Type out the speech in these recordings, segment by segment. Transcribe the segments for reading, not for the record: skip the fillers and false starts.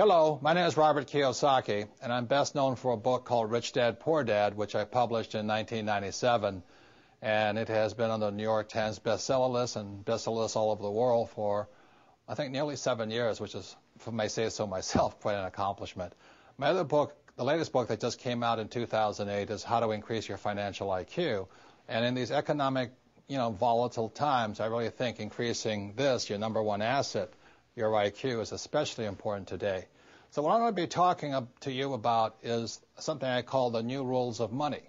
Hello, my name is Robert Kiyosaki, and I'm best known for a book called Rich Dad, Poor Dad, which I published in 1997, and it has been on the New York Times bestseller list and bestseller lists all over the world for, I think, nearly 7 years, which is, if I may say so myself, quite an accomplishment. My other book, the latest book that just came out in 2008, is How to Increase Your Financial IQ, and in these economic, volatile times, I really think increasing this, your number one asset, your IQ, is especially important today. So what I'm going to be talking to you about is something I call the new rules of money.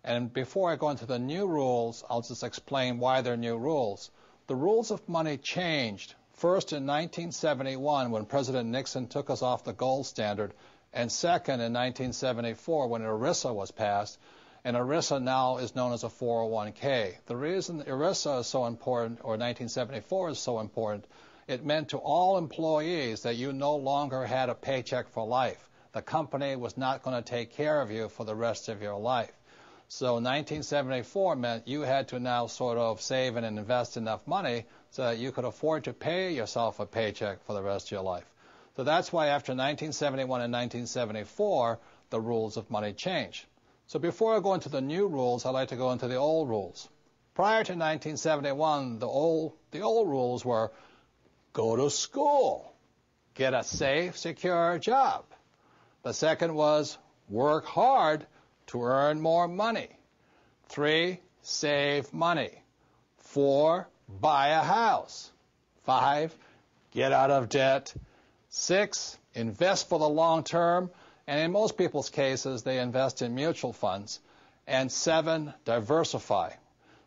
And before I go into the new rules, I'll just explain why they're new rules. The rules of money changed first in 1971 when President Nixon took us off the gold standard, and second in 1974 when ERISA was passed. And ERISA now is known as a 401k. The reason ERISA is so important, or 1974 is so important, it meant to all employees that you no longer had a paycheck for life. The company was not going to take care of you for the rest of your life. So 1974 meant you had to now sort of save and invest enough money so that you could afford to pay yourself a paycheck for the rest of your life. So that's why after 1971 and 1974, the rules of money changed. So before I go into the new rules, I'd like to go into the old rules. Prior to 1971, the old rules were go to school, get a safe, secure job. The second was work hard to earn more money. 3, save money. 4, buy a house. 5, get out of debt. 6, invest for the long term. And in most people's cases, they invest in mutual funds. And 7, diversify.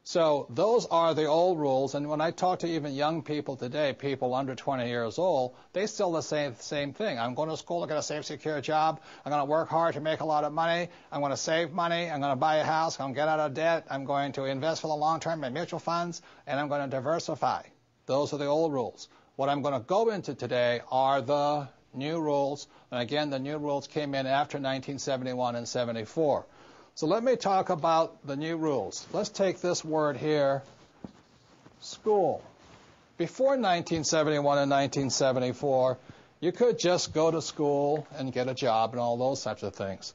So those are the old rules, and when I talk to even young people today, people under 20 years old, they still say the same thing. I'm going to school to get a safe, secure job. I'm going to work hard to make a lot of money. I'm going to save money. I'm going to buy a house. I'm going to get out of debt. I'm going to invest for the long term in mutual funds, and I'm going to diversify. Those are the old rules. What I'm going to go into today are the new rules, and again, the new rules came in after 1971 and 74. So let me talk about the new rules. Let's take this word here, school. Before 1971 and 1974, you could just go to school and get a job and all those types of things.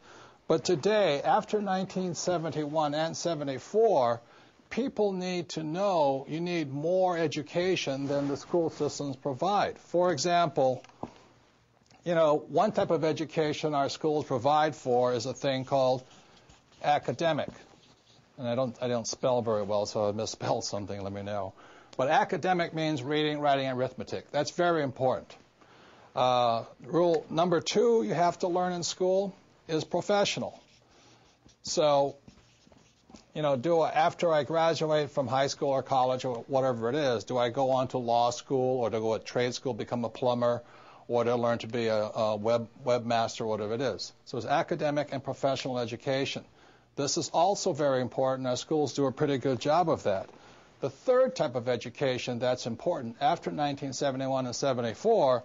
But today, after 1971 and 74, people need to know you need more education than the school systems provide. For example, one type of education our schools provide for is a thing called academic. And I don't spell very well, so if I misspell something, let me know. But academic means reading, writing, and arithmetic. That's very important. Rule number 2 you have to learn in school is professional. So, after I graduate from high school or college or whatever it is, do I go on to law school or to go to trade school, become a plumber, or to learn to be a webmaster, whatever it is? So it's academic and professional education. This is also very important. Our schools do a pretty good job of that. The third type of education that's important after 1971 and 74,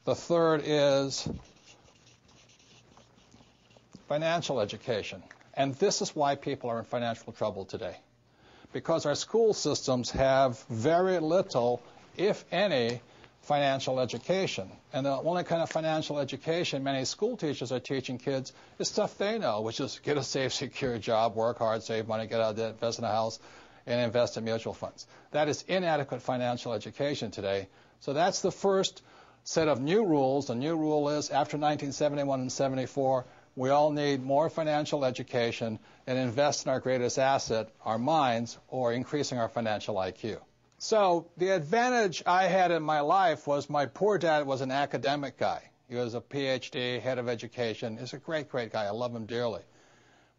the third is financial education. And this is why people are in financial trouble today. Because our school systems have very little, if any, financial education. And the only kind of financial education many school teachers are teaching kids is stuff they know, which is get a safe, secure job, work hard, save money, get out of debt, invest in a house, and invest in mutual funds. That is inadequate financial education today. So that's the first set of new rules. The new rule is after 1971 and 74, we all need more financial education and invest in our greatest asset, our minds, or increasing our financial IQ. So the advantage I had in my life was my poor dad was an academic guy. He was a PhD, head of education. He's a great, great guy. I love him dearly.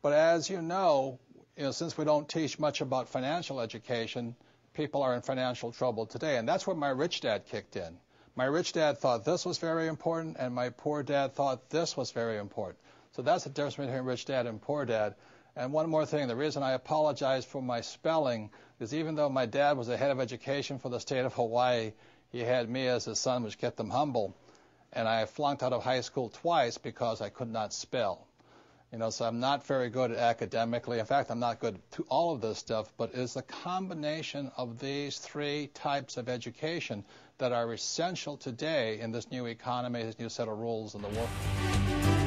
But as you know, since we don't teach much about financial education, people are in financial trouble today. And that's where my rich dad kicked in. My rich dad thought this was very important, and my poor dad thought this was very important. So that's the difference between rich dad and poor dad. And one more thing, the reason I apologize for my spelling is even though my dad was the head of education for the state of Hawaii, he had me as his son, which kept him humble. And I flunked out of high school twice because I could not spell. So I'm not very good at academically. In fact, I'm not good to all of this stuff, but it's the combination of these three types of education that are essential today in this new economy, this new set of rules in the world.